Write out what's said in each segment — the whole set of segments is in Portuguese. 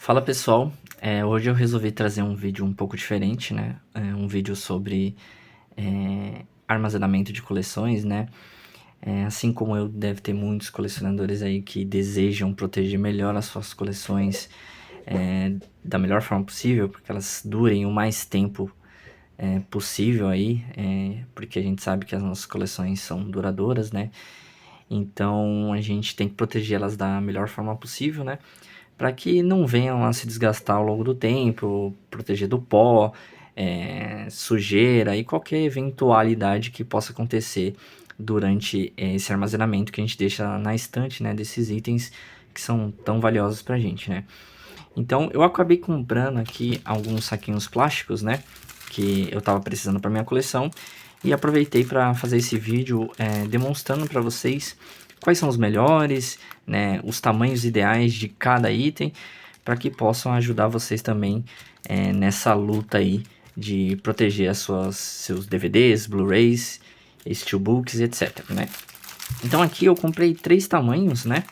Fala pessoal, hoje eu resolvi trazer um vídeo um pouco diferente, né? Um vídeo sobre armazenamento de coleções, né? Assim como eu, deve ter muitos colecionadores aí que desejam proteger melhor as suas coleções da melhor forma possível, porque elas durem o mais tempo possível aí, porque a gente sabe que as nossas coleções são duradouras, né? Então a gente tem que proteger elas da melhor forma possível, né? Para que não venham a se desgastar ao longo do tempo, proteger do pó, sujeira e qualquer eventualidade que possa acontecer durante esse armazenamento que a gente deixa na estante, né, desses itens que são tão valiosos para a gente, né. Então eu acabei comprando aqui alguns saquinhos plásticos, né, que eu estava precisando para minha coleção e aproveitei para fazer esse vídeo demonstrando para vocês quais são os melhores, né, os tamanhos ideais de cada item, para que possam ajudar vocês também nessa luta aí de proteger seus DVDs, Blu-rays, Steelbooks, etc, né? Então aqui eu comprei 3 tamanhos, né?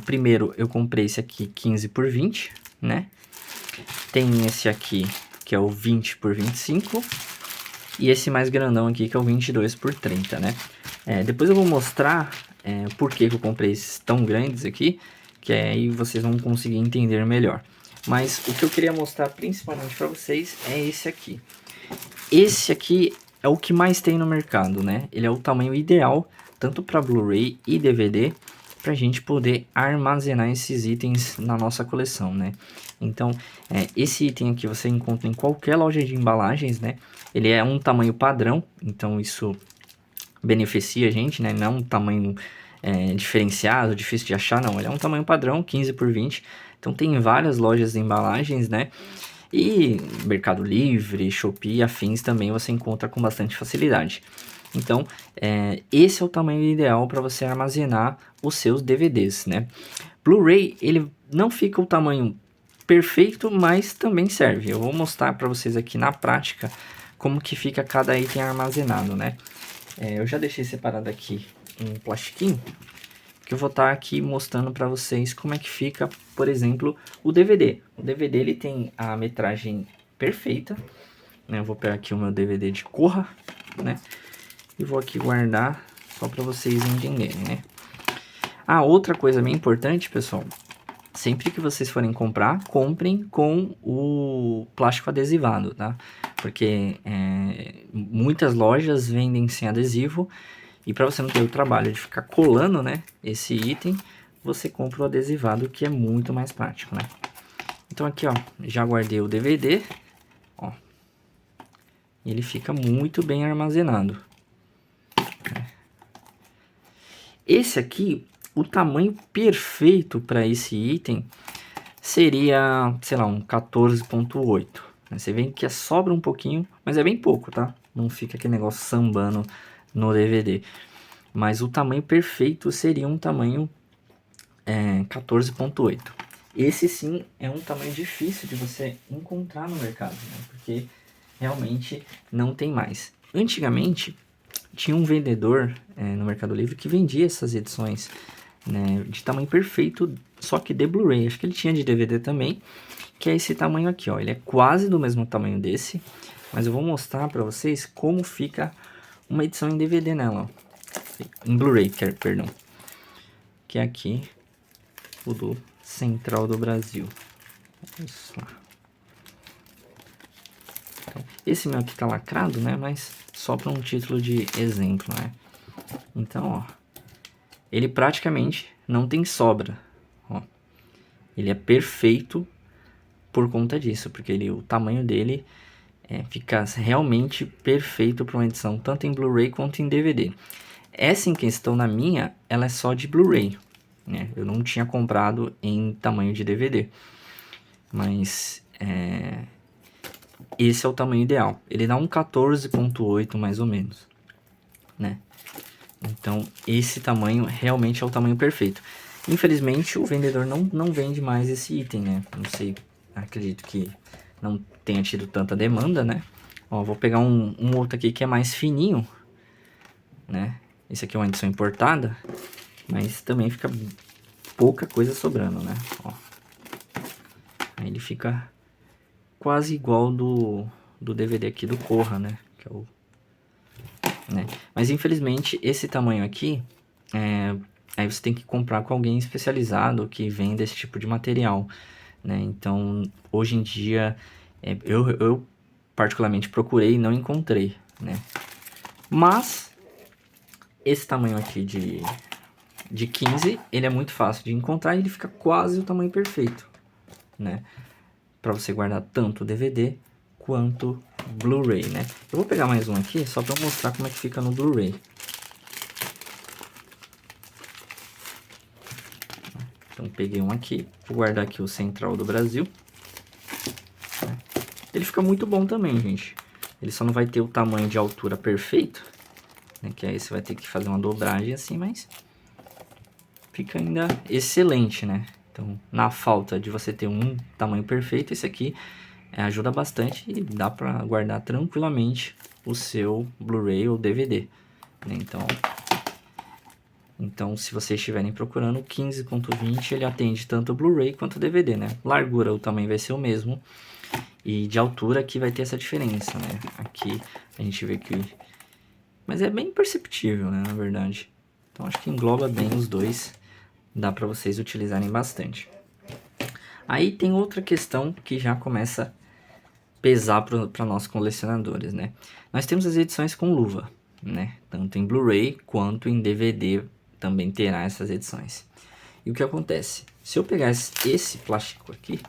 Primeiro eu comprei esse aqui 15 por 20, né? Tem esse aqui que é o 20 por 25 e esse mais grandão aqui que é o 22 por 30, né? Depois eu vou mostrar por que eu comprei esses tão grandes aqui, que aí vocês vão conseguir entender melhor. Mas o que eu queria mostrar principalmente para vocês é esse aqui. Esse aqui é o que mais tem no mercado, né? Ele é o tamanho ideal, tanto para Blu-ray e DVD, para a gente poder armazenar esses itens na nossa coleção, né? Então, esse item aqui você encontra em qualquer loja de embalagens, né? Ele é um tamanho padrão, então isso beneficia a gente, né? Não é um tamanho diferenciado, difícil de achar, não. Ele é um tamanho padrão, 15 por 20. Então tem várias lojas de embalagens, né? E Mercado Livre, Shopee e afins também você encontra com bastante facilidade. Então, esse é o tamanho ideal para você armazenar os seus DVDs, né? Blu-ray, ele não fica o tamanho perfeito, mas também serve. Eu vou mostrar para vocês aqui na prática como que fica cada item armazenado, né? Eu já deixei separado aqui um plastiquinho, que eu vou estar aqui mostrando para vocês como é que fica, por exemplo, o DVD. O DVD ele tem a metragem perfeita, né? Eu vou pegar aqui o meu DVD de Corra, né? E vou aqui guardar só para vocês entenderem, né? Outra coisa bem importante, pessoal, sempre que vocês forem comprar, comprem com o plástico adesivado, tá? Porque muitas lojas vendem sem adesivo e para você não ter o trabalho de ficar colando, né, esse item, você compra o adesivado, que é muito mais prático, né? Então aqui, ó, já guardei o DVD, ó. Ele fica muito bem armazenado. Esse aqui, o tamanho perfeito para esse item seria, sei lá, um 14.8. Você vê que sobra um pouquinho, mas é bem pouco, tá? Não fica aquele negócio sambando no DVD. Mas o tamanho perfeito seria um tamanho 14.8. Esse sim é um tamanho difícil de você encontrar no mercado, né? Porque realmente não tem mais. Antigamente tinha um vendedor no Mercado Livre que vendia essas edições, né, de tamanho perfeito, só que de Blu-ray. Acho que ele tinha de DVD também, que é esse tamanho aqui, ó. Ele é quase do mesmo tamanho desse, mas eu vou mostrar para vocês como fica uma edição em DVD nela, ó. Em Blu-ray, perdão. Que é aqui o do Central do Brasil. Isso lá. Então, esse meu aqui tá lacrado, né? Mas só para um título de exemplo, né? Então, ó, ele praticamente não tem sobra, ó. Ele é perfeito por conta disso, porque o tamanho dele fica realmente perfeito para uma edição, tanto em Blu-ray quanto em DVD. Essa em questão na minha, ela é só de Blu-ray, né? Eu não tinha comprado em tamanho de DVD, mas esse é o tamanho ideal. Ele dá um 14.8 mais ou menos, né? Então esse tamanho realmente é o tamanho perfeito. Infelizmente o vendedor não vende mais esse item, né? Não sei, acredito que não tenha tido tanta demanda, né? Ó, vou pegar um outro aqui que é mais fininho, né? Esse aqui é uma edição importada, mas também fica pouca coisa sobrando, né? Ó. Aí ele fica quase igual do DVD aqui do Corra, né? Que é o, né? Mas infelizmente esse tamanho aqui, aí você tem que comprar com alguém especializado que venda esse tipo de material, né? Então hoje em dia eu particularmente procurei e não encontrei, né? Mas esse tamanho aqui de 15, ele é muito fácil de encontrar e ele fica quase o tamanho perfeito, né? Para você guardar tanto DVD quanto Blu-ray, né? Eu vou pegar mais um aqui só para mostrar como é que fica no Blu-ray. Então peguei um aqui, vou guardar aqui o Central do Brasil. Ele fica muito bom também, gente. Ele só não vai ter o tamanho de altura perfeito, né? Que aí você vai ter que fazer uma dobragem assim, mas fica ainda excelente, né? Então, na falta de você ter um tamanho perfeito, esse aqui ajuda bastante e dá para guardar tranquilamente o seu Blu-ray ou DVD, né? Então, se vocês estiverem procurando, o 15.20 ele atende tanto o Blu-ray quanto o DVD, né? Largura, o tamanho vai ser o mesmo. E de altura aqui vai ter essa diferença, né? Aqui a gente vê que... Mas é bem perceptível, né? Na verdade. Então, acho que engloba bem os dois. Dá para vocês utilizarem bastante. Aí tem outra questão que já começa a pesar para nós colecionadores, né? Nós temos as edições com luva, né? Tanto em Blu-ray quanto em DVD também terá essas edições. E o que acontece? Se eu pegar esse plástico aqui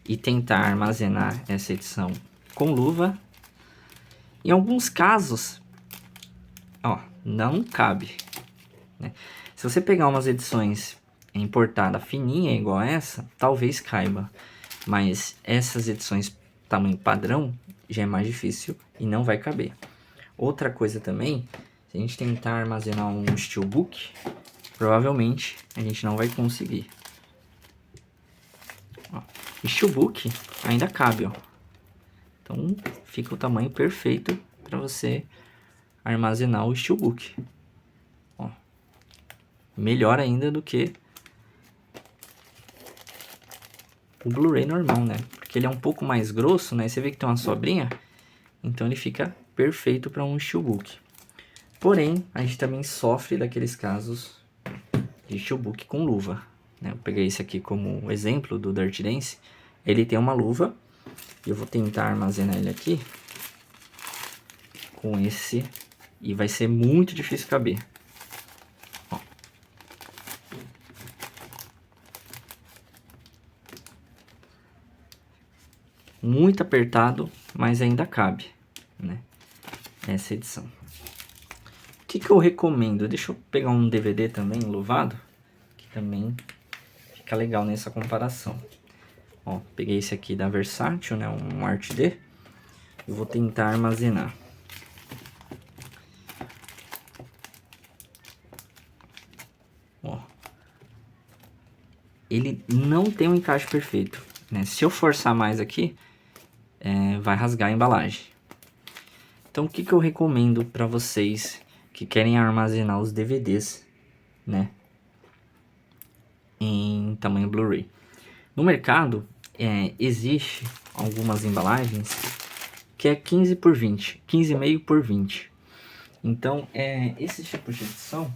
e tentar armazenar essa edição com luva, em alguns casos, ó, não cabe, né? Se você pegar umas edições importada fininha igual essa, talvez caiba, mas essas edições tamanho padrão já é mais difícil e não vai caber. Outra coisa também, se a gente tentar armazenar um steelbook, provavelmente a gente não vai conseguir. Ó, steelbook ainda cabe, ó. Então fica o tamanho perfeito para você armazenar o steelbook. Ó, melhor ainda do que o Blu-ray normal, né? Porque ele é um pouco mais grosso, né? Você vê que tem uma sobrinha, então ele fica perfeito para um steelbook. Porém, a gente também sofre daqueles casos de steelbook com luva, né? Eu peguei esse aqui como exemplo do Dirty Dance. Ele tem uma luva, e eu vou tentar armazenar ele aqui com esse, e vai ser muito difícil caber. Ó. Muito apertado, mas ainda cabe, né? Essa edição. O que eu recomendo? Deixa eu pegar um DVD também, louvado, que também fica legal nessa comparação. Ó, peguei esse aqui da Versátil, né? Um Art D. Eu vou tentar armazenar. Ó. Ele não tem um encaixe perfeito, né? Se eu forçar mais aqui, vai rasgar a embalagem. Então, o que eu recomendo para vocês que querem armazenar os DVDs, né? Em tamanho Blu-ray. No mercado, existe algumas embalagens que é 15 por 20, 15,5 por 20. Então, esses tipos de edição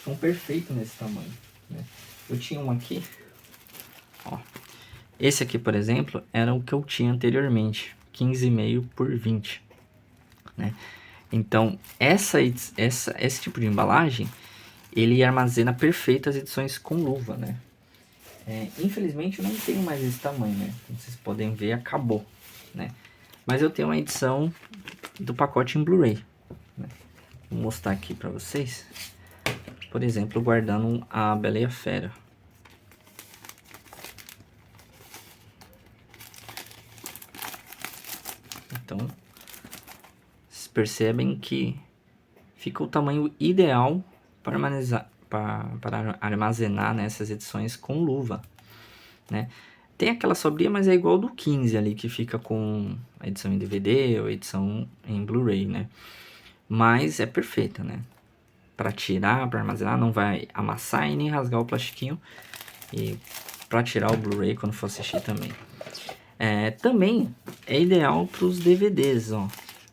são perfeitos nesse tamanho, né? Eu tinha um aqui, ó. Esse aqui, por exemplo, era o que eu tinha anteriormente, 15,5 por 20, né? Então, esse tipo de embalagem, ele armazena perfeito as edições com luva, né? Infelizmente, eu não tenho mais esse tamanho, né? Como vocês podem ver, acabou, né? Mas eu tenho uma edição do pacote em Blu-ray, né? Vou mostrar aqui pra vocês. Por exemplo, guardando a Bela e a Fera. Então, vocês percebem que fica o tamanho ideal para armazenar nessas edições com luva, né? Tem aquela sobrinha, mas é igual do 15 ali, que fica com a edição em DVD ou edição em Blu-ray, né? Mas é perfeita, né? Para tirar, para armazenar, não vai amassar e nem rasgar o plastiquinho. E para tirar o Blu-ray quando for assistir também. Também é ideal para os DVDs, ó.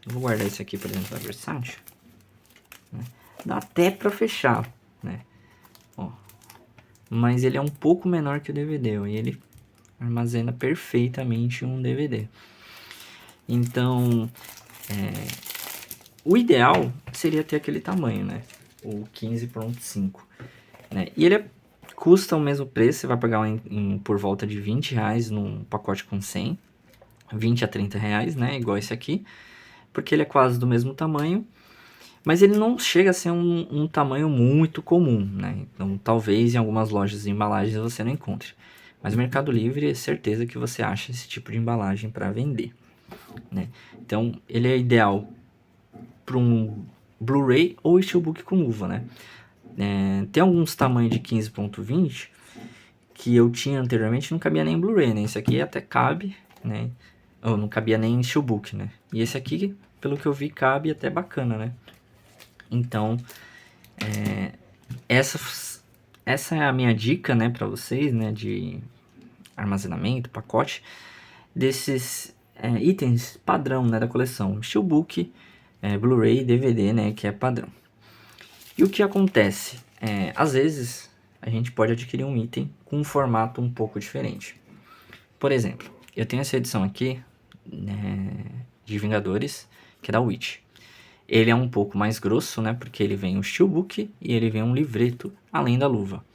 Eu vou guardar esse aqui, por exemplo, da Versátil. Né? Dá até para fechar, né? Ó. Mas ele é um pouco menor que o DVD, ó, e ele armazena perfeitamente um DVD. Então, o ideal seria ter aquele tamanho, né? O 15.5, né? E ele custa o mesmo preço, você vai pagar por volta de R$20 num pacote com 100, 20 a 30 reais, né? Igual esse aqui, porque ele é quase do mesmo tamanho, mas ele não chega a ser um tamanho muito comum, né? Então, talvez em algumas lojas de embalagens você não encontre. Mas no Mercado Livre é certeza que você acha esse tipo de embalagem para vender, né? Então, ele é ideal para um Blu-ray ou Steelbook com luva, né? Tem alguns tamanhos de 15.20 que eu tinha anteriormente, não cabia nem em Blu-ray, né? Esse aqui até cabe, né? Ou não cabia nem em Steelbook, né? E esse aqui, pelo que eu vi, cabe até bacana, né? Então, essa é a minha dica, né, para vocês, né, de armazenamento, pacote, desses itens padrão, né, da coleção. Steelbook, Blu-ray, DVD, né, que é padrão. E o que acontece? Às vezes, a gente pode adquirir um item com um formato um pouco diferente. Por exemplo, eu tenho essa edição aqui, né, de Vingadores, que é da Witch. Ele é um pouco mais grosso, né, porque ele vem um steelbook e ele vem um livreto, além da luva.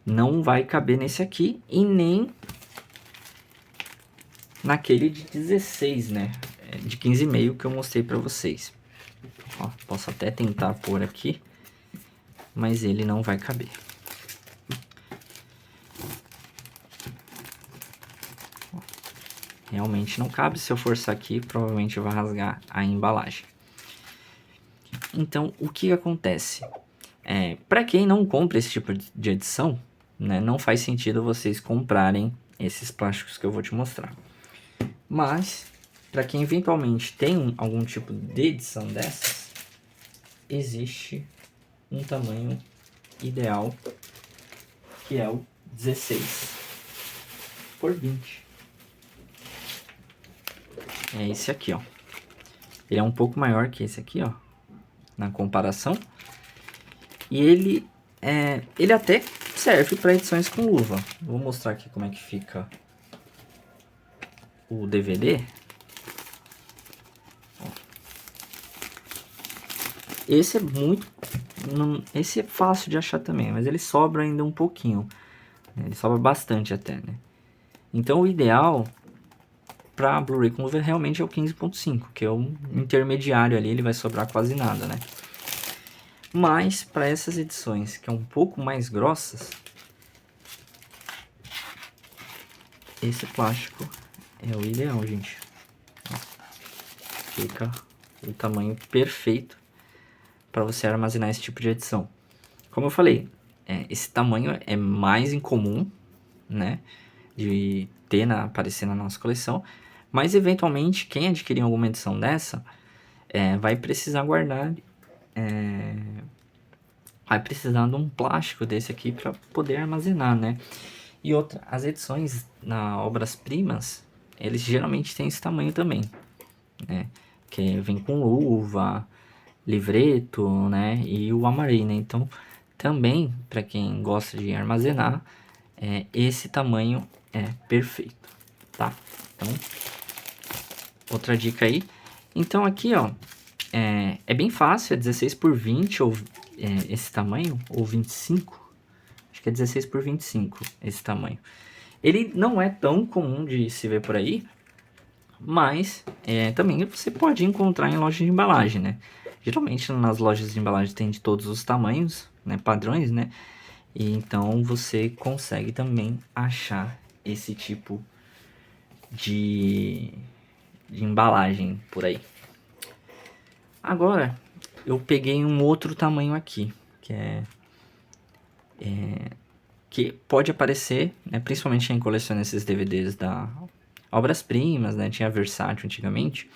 Não vai caber nesse aqui e nem naquele de 16, né, de 15,5 que eu mostrei para vocês. Ó, posso até tentar pôr aqui, mas ele não vai caber. Realmente não cabe, se eu forçar aqui, provavelmente vai rasgar a embalagem. Então, o que acontece? Para quem não compra esse tipo de edição, né, não faz sentido vocês comprarem esses plásticos que eu vou te mostrar. Mas, para quem eventualmente tem algum tipo de edição dessas, existe um tamanho ideal, que é o 16 por 20. É esse aqui, ó. Ele é um pouco maior que esse aqui, ó, na comparação. E ele até serve para edições com luva. Vou mostrar aqui como é que fica o DVD. Ó. Esse é esse é fácil de achar também, mas ele sobra ainda um pouquinho. Ele sobra bastante até, né? Então o ideal para Blu-ray com luva realmente é o 15.5, que é o intermediário ali, ele vai sobrar quase nada, né? Mas para essas edições que é um pouco mais grossas, esse plástico é o ideal, gente. Fica o tamanho perfeito para você armazenar esse tipo de edição. Como eu falei, esse tamanho é mais incomum, né, de aparecer na nossa coleção, mas eventualmente quem adquirir alguma edição dessa vai precisar guardar, vai precisar de um plástico desse aqui para poder armazenar, né? E outra, as edições na obras-primas, eles geralmente têm esse tamanho também, né? Que vem com luva, livreto, né? E o amarei, né? Então, também, para quem gosta de armazenar, esse tamanho é perfeito, tá? Então, outra dica aí. Então, aqui, ó, é bem fácil, é 16 por 20, ou esse tamanho, ou 25. Acho que é 16 por 25 esse tamanho. Ele não é tão comum de se ver por aí, mas também você pode encontrar em lojas de embalagem, né? Geralmente nas lojas de embalagem tem de todos os tamanhos, né? Padrões, né? E então você consegue também achar esse tipo de embalagem por aí. Agora, eu peguei um outro tamanho aqui, que pode aparecer, né, principalmente em colecionar esses DVDs da Obras-Primas, né, tinha Versátil antigamente.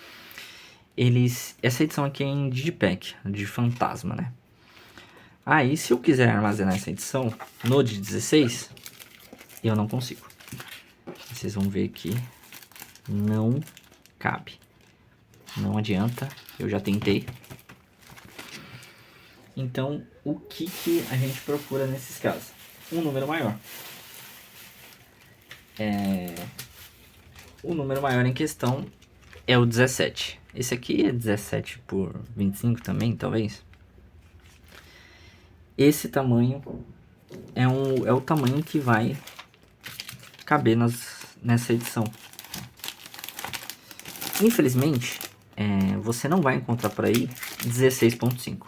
Essa edição aqui é em Digipack, de Fantasma, né. Aí, se eu quiser armazenar essa edição no de 16, eu não consigo. Vocês vão ver que não cabe. Não adianta, eu já tentei. Então, o que a gente procura nesses casos? Um número maior. O número maior em questão é o 17. Esse aqui é 17 por 25 também, talvez. Esse tamanho é o tamanho que vai caber nessa edição. Infelizmente, você não vai encontrar por aí 16.5.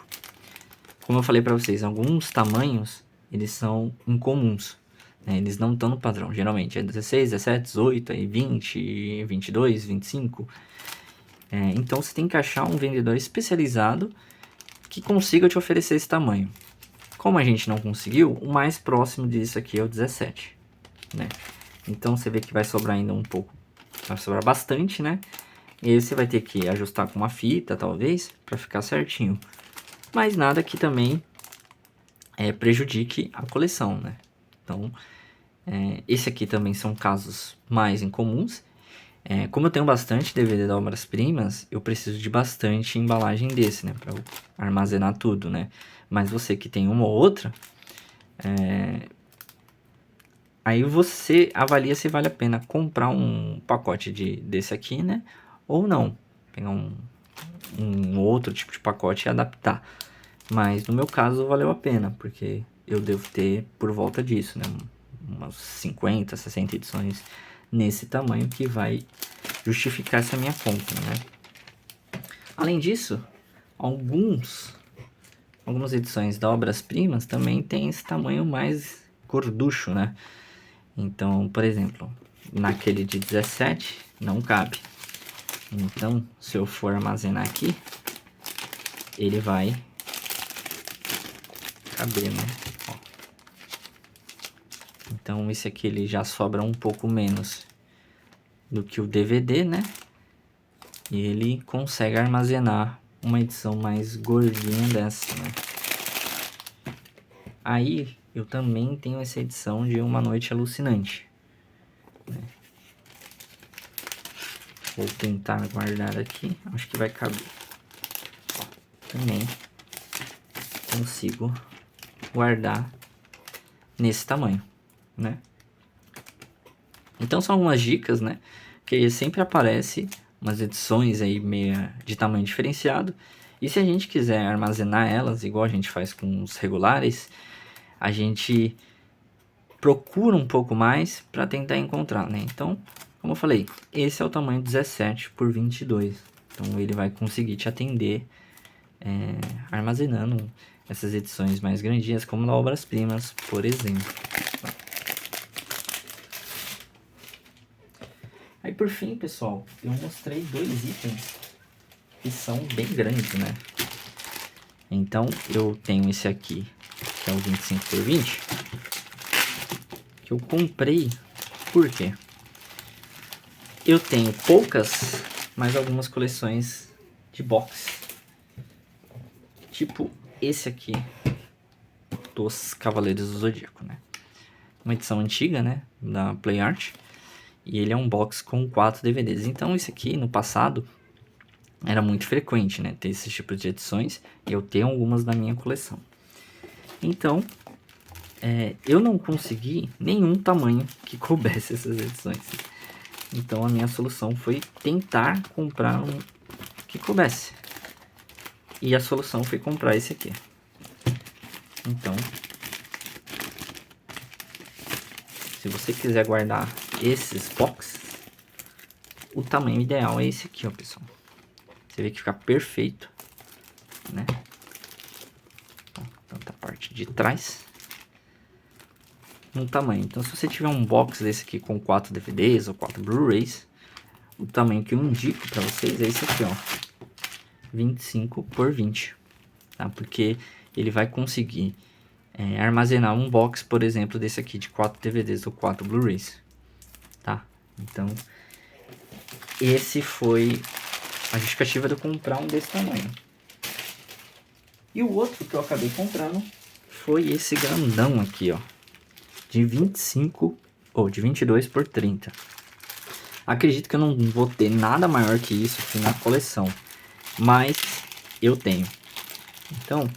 Como eu falei para vocês, alguns tamanhos eles são incomuns, né? Eles não estão no padrão. Geralmente é 16, 17, 18, aí 20, 22, 25. Então você tem que achar um vendedor especializado que consiga te oferecer esse tamanho. Como a gente não conseguiu, o mais próximo disso aqui é o 17, né? Então você vê que vai sobrar ainda um pouco, vai sobrar bastante, né? E aí você vai ter que ajustar com uma fita, talvez, para ficar certinho. Mas nada que também prejudique a coleção, né? Então, esse aqui também são casos mais incomuns. Como eu tenho bastante DVD da Obras Primas, eu preciso de bastante embalagem desse, né? Para armazenar tudo, né? Mas você que tem uma ou outra, aí você avalia se vale a pena comprar um pacote desse aqui, né? Ou não. Pegar um outro tipo de pacote e adaptar. Mas no meu caso valeu a pena, porque eu devo ter por volta disso, né? Umas 50, 60 edições nesse tamanho que vai justificar essa minha compra, né? Além disso, algumas edições da Obras Primas também tem esse tamanho mais gorducho, né? Então, por exemplo, naquele de 17 não cabe. Então, se eu for armazenar aqui, ele vai caber, né? Ó. Então, esse aqui ele já sobra um pouco menos do que o DVD, né? E ele consegue armazenar uma edição mais gordinha dessa, né? Aí, eu também tenho essa edição de Uma Noite Alucinante, né? Vou tentar guardar aqui, acho que vai caber. Ó, também consigo guardar nesse tamanho, né? Então são algumas dicas, né? Que sempre aparece umas edições aí meio de tamanho diferenciado. E se a gente quiser armazenar elas, igual a gente faz com os regulares, a gente procura um pouco mais para tentar encontrar, né? Então, como eu falei, esse é o tamanho 17 por 22. Então ele vai conseguir te atender armazenando essas edições mais grandinhas, como na Obras Primas, por exemplo. Aí por fim, pessoal, eu mostrei dois itens que são bem grandes, né? Então eu tenho esse aqui, que é o 25 por 20, que eu comprei. Por quê? Eu tenho poucas, mas algumas coleções de box, tipo esse aqui dos Cavaleiros do Zodíaco, né? Uma edição antiga, né, da Play Art. E ele é um box com 4 DVDs. Então esse aqui, no passado, era muito frequente, né? Ter esse tipo de edições. Eu tenho algumas na minha coleção. Então, eu não consegui nenhum tamanho que coubesse essas edições. Então a minha solução foi tentar comprar um que coubesse. E a solução foi comprar esse aqui. Então, se você quiser guardar esses boxes, o tamanho ideal é esse aqui, ó, pessoal. Você vê que fica perfeito, né? Ó, tanto a parte de trás no tamanho. Então, se você tiver um box desse aqui com 4 DVDs ou 4 Blu-rays, o tamanho que eu indico para vocês é esse aqui, ó, 25 por 20, tá? Porque ele vai conseguir armazenar um box, por exemplo, desse aqui de 4 DVDs ou 4 Blu-rays, tá? Então, esse foi a justificativa de eu comprar um desse tamanho. E o outro que eu acabei comprando foi esse grandão aqui, ó, de 25 ou de 22 por 30. Acredito que eu não vou ter nada maior que isso aqui na coleção, mas eu tenho. Então,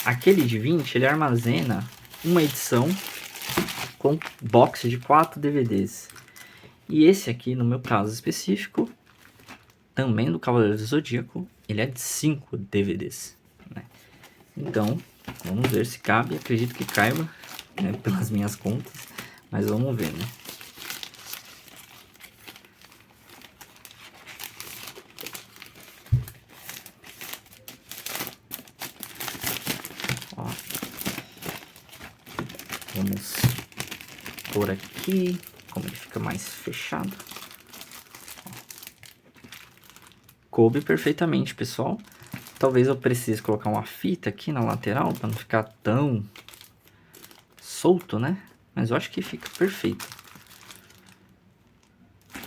aquele de 20, ele armazena uma edição com box de 4 DVDs. E esse aqui, no meu caso específico, também do Cavaleiro do Zodíaco, ele é de 5 DVDs, né? Então, vamos ver se cabe. Acredito que caiba, né, pelas minhas contas, mas vamos ver, né? Ó, vamos por aqui, como ele fica mais fechado. Coube perfeitamente, pessoal. Talvez eu precise colocar uma fita aqui na lateral para não ficar tão solto, né? Mas eu acho que fica perfeito,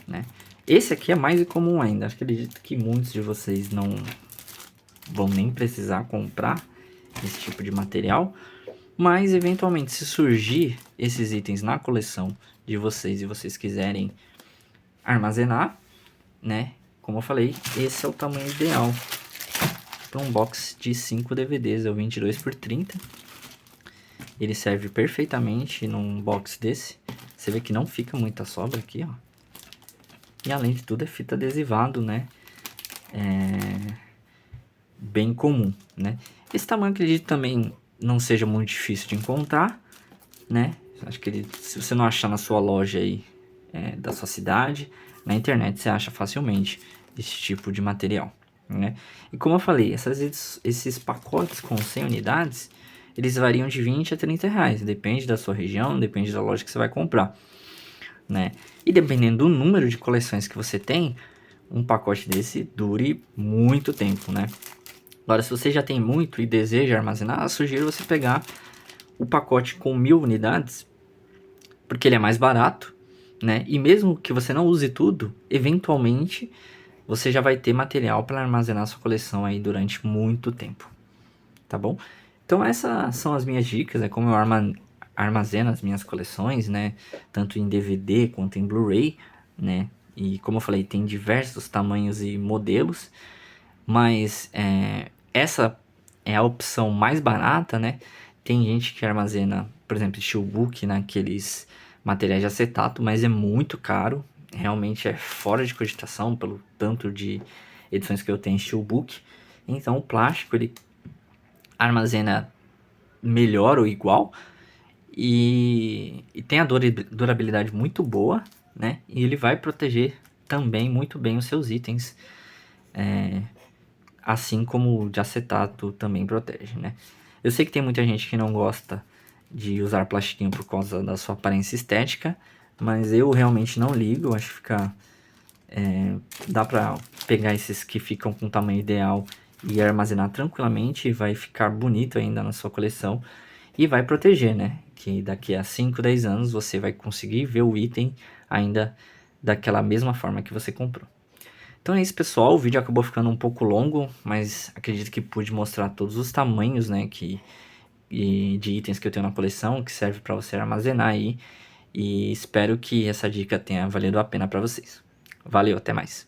né? Esse aqui é mais comum ainda. Acredito que muitos de vocês não vão nem precisar comprar esse tipo de material. Mas, eventualmente, se surgir esses itens na coleção de vocês e vocês quiserem armazenar, né? Como eu falei, esse é o tamanho ideal para um box de 5 DVDs, é o 22 por 30. Ele serve perfeitamente num box desse. Você vê que não fica muita sobra aqui, ó. E além de tudo é fita adesivado, né? Bem comum, né? Esse tamanho acredito também não seja muito difícil de encontrar, né? Acho que se você não achar na sua loja aí da sua cidade, na internet você acha facilmente esse tipo de material, né? E como eu falei, esses pacotes com 100 unidades, eles variam de 20 a 30 reais, depende da sua região, depende da loja que você vai comprar, né? E dependendo do número de coleções que você tem, um pacote desse dure muito tempo, né? Agora, se você já tem muito e deseja armazenar, eu sugiro você pegar o pacote com 1000 unidades, porque ele é mais barato, né? E mesmo que você não use tudo, eventualmente você já vai ter material para armazenar sua coleção aí durante muito tempo, tá bom? Então essas são as minhas dicas, é como eu armazeno as minhas coleções, né? Tanto em DVD quanto em Blu-ray, né? E como eu falei, tem diversos tamanhos e modelos, mas essa é a opção mais barata, né? Tem gente que armazena, por exemplo, Steelbook naqueles materiais de acetato, mas é muito caro. Realmente é fora de cogitação pelo tanto de edições que eu tenho em Steelbook. Então o plástico ele armazena melhor ou igual e tem a durabilidade muito boa, né? E ele vai proteger também muito bem os seus itens, assim como o de acetato também protege, né? Eu sei que tem muita gente que não gosta de usar plastiquinho por causa da sua aparência estética, mas eu realmente não ligo, eu acho que fica... dá pra pegar esses que ficam com o tamanho ideal e armazenar tranquilamente, e vai ficar bonito ainda na sua coleção e vai proteger, né? Que daqui a 5, 10 anos você vai conseguir ver o item ainda daquela mesma forma que você comprou. Então é isso, pessoal. O vídeo acabou ficando um pouco longo, mas acredito que pude mostrar todos os tamanhos, né, de itens que eu tenho na coleção, que serve para você armazenar aí. E espero que essa dica tenha valido a pena para vocês. Valeu, até mais.